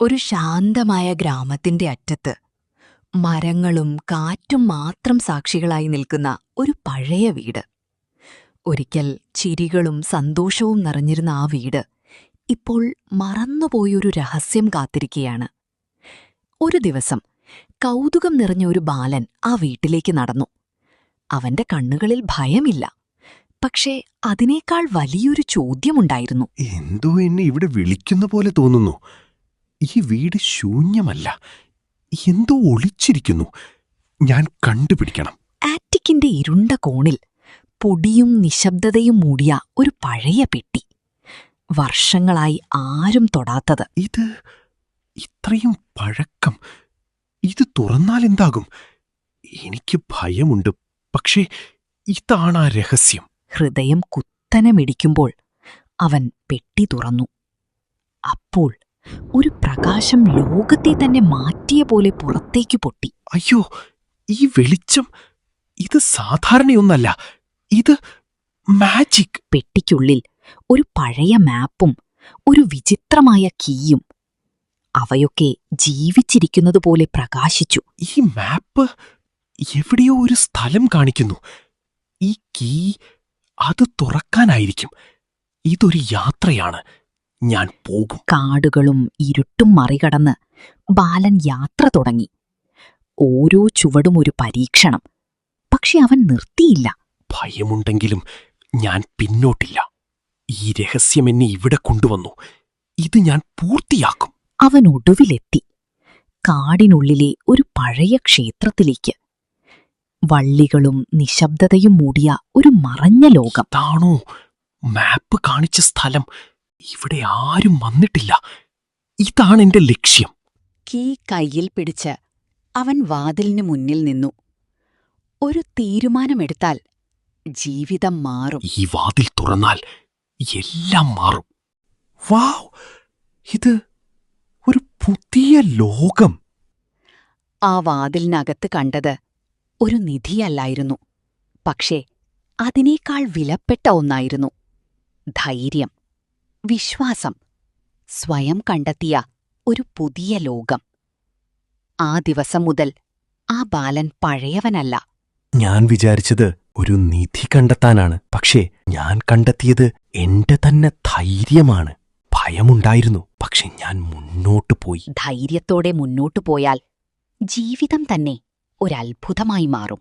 ഒരു ശാന്തമായ ഗ്രാമത്തിന്റെ അറ്റത്ത് മരങ്ങളും കാറ്റും മാത്രം സാക്ഷികളായി നിൽക്കുന്ന ഒരു പഴയ വീട്. ഒരിക്കൽ ചിരികളും സന്തോഷവും നിറഞ്ഞിരുന്ന ആ വീട് ഇപ്പോൾ മറന്നുപോയൊരു രഹസ്യം കാത്തിരിക്കുകയാണ്. ഒരു ദിവസം കൗതുകം നിറഞ്ഞ ഒരു ബാലൻ ആ വീട്ടിലേക്ക് നടന്നു. അവന്റെ കണ്ണുകളിൽ ഭയമില്ല, പക്ഷേ അതിനേക്കാൾ വലിയൊരു ചോദ്യമുണ്ടായിരുന്നു. എന്തോ എന്നെ ഇവിടെ വിളിക്കുന്ന പോലെ തോന്നുന്നു. ഈ വീട് ശൂന്യമല്ല, എന്തോ ഒളിച്ചിരിക്കുന്നു. ഞാൻ കണ്ടുപിടിക്കണം. ആറ്റിക്കിന്റെ ഇരുണ്ട കോണിൽ പൊടിയും നിശബ്ദതയും മൂടിയ ഒരു പഴയ പെട്ടി. വർഷങ്ങളായി ആരും തൊടാത്തത്. ഇത് ഇത്രയും പഴക്കം. ഇത് തുറന്നാൽ എന്താകും? എനിക്ക് ഭയമുണ്ട്, പക്ഷേ ഇതാണ് ആ രഹസ്യം. ഹൃദയം കുത്തനെ മിടിക്കുമ്പോൾ അവൻ പെട്ടി തുറന്നു. അപ്പോൾ ഒരു പ്രകാശം ലോകത്തെ തന്നെ മാറ്റിയ പോലെ പുറത്തേക്കു പൊട്ടി. അയ്യോ, ഈ വെളിച്ചം! ഇത് സാധാരണയൊന്നല്ല, ഇത് മാജിക്. പെട്ടിക്കുള്ളിൽ ഒരു പഴയ മാപ്പും ഒരു വിചിത്രമായ കീയും. അവയൊക്കെ ജീവിച്ചിരിക്കുന്നതുപോലെ പ്രകാശിച്ചു. ഈ മാപ്പ് എവിടെയോ ഒരു സ്ഥലം കാണിക്കുന്നു. ഈ കീ അത് തുറക്കാനായിരിക്കും. ഇതൊരു യാത്രയാണ്. ഞാൻ പോകും. കാടുകളും ഇരുട്ടും മറികടന്ന് ബാലൻ യാത്ര തുടങ്ങി. ഓരോ ചുവടും ഒരു പരീക്ഷണം. പക്ഷെ അവൻ നിർത്തിയില്ല. ഭയമുണ്ടെങ്കിലും ഞാൻ പിന്നോട്ടില്ല. ഈ രഹസ്യം എന്നെ ഇവിടെ കൊണ്ടുവന്നു. ഇത് ഞാൻ പൂർത്തിയാക്കും. അവൻ ഒടുവിലെത്തി കാടിനുള്ളിലെ ഒരു പഴയ ക്ഷേത്രത്തിലേക്ക്. വള്ളികളും നിശബ്ദതയും മൂടിയ ഒരു മറഞ്ഞ ലോകം. ഇതാണോ മാപ്പ് കാണിച്ച സ്ഥലം? ഇവിടെ ആരും വന്നിട്ടില്ല. ഇതാണ് എന്റെ ലക്ഷ്യം. കീ കയ്യിൽ പിടിച്ച് അവൻ വാതിലിനു മുന്നിൽ നിന്നു. ഒരു തീരുമാനമെടുത്താൽ ജീവിതം മാറും. ഈ വാതിൽ തുറന്നാൽ എല്ലാം മാറും. വാവ്! ഇത് ഒരു പുതിയ ലോകം. ആ വാതിലിനകത്ത് കണ്ടത് ഒരു നിധിയല്ലായിരുന്നു, പക്ഷേ അതിനേക്കാൾ വിലപ്പെട്ട ഒന്നായിരുന്നു. ധൈര്യം, വിശ്വാസം, സ്വയം കണ്ടെത്തിയ ഒരു പുതിയ ലോകം. ആ ദിവസം മുതൽ ആ ബാലൻ പഴയവനല്ല. ഞാൻ വിചാരിച്ചത് ഒരു നിധി കണ്ടെത്താനാണ്, പക്ഷേ ഞാൻ കണ്ടെത്തിയത് എന്റെ തന്നെ ധൈര്യമാണ്. ഭയമുണ്ടായിരുന്നു, പക്ഷെ ഞാൻ മുന്നോട്ടു പോയി. ധൈര്യത്തോടെ മുന്നോട്ടു പോയാൽ ജീവിതം തന്നെ ഒരത്ഭുതമായി മാറും.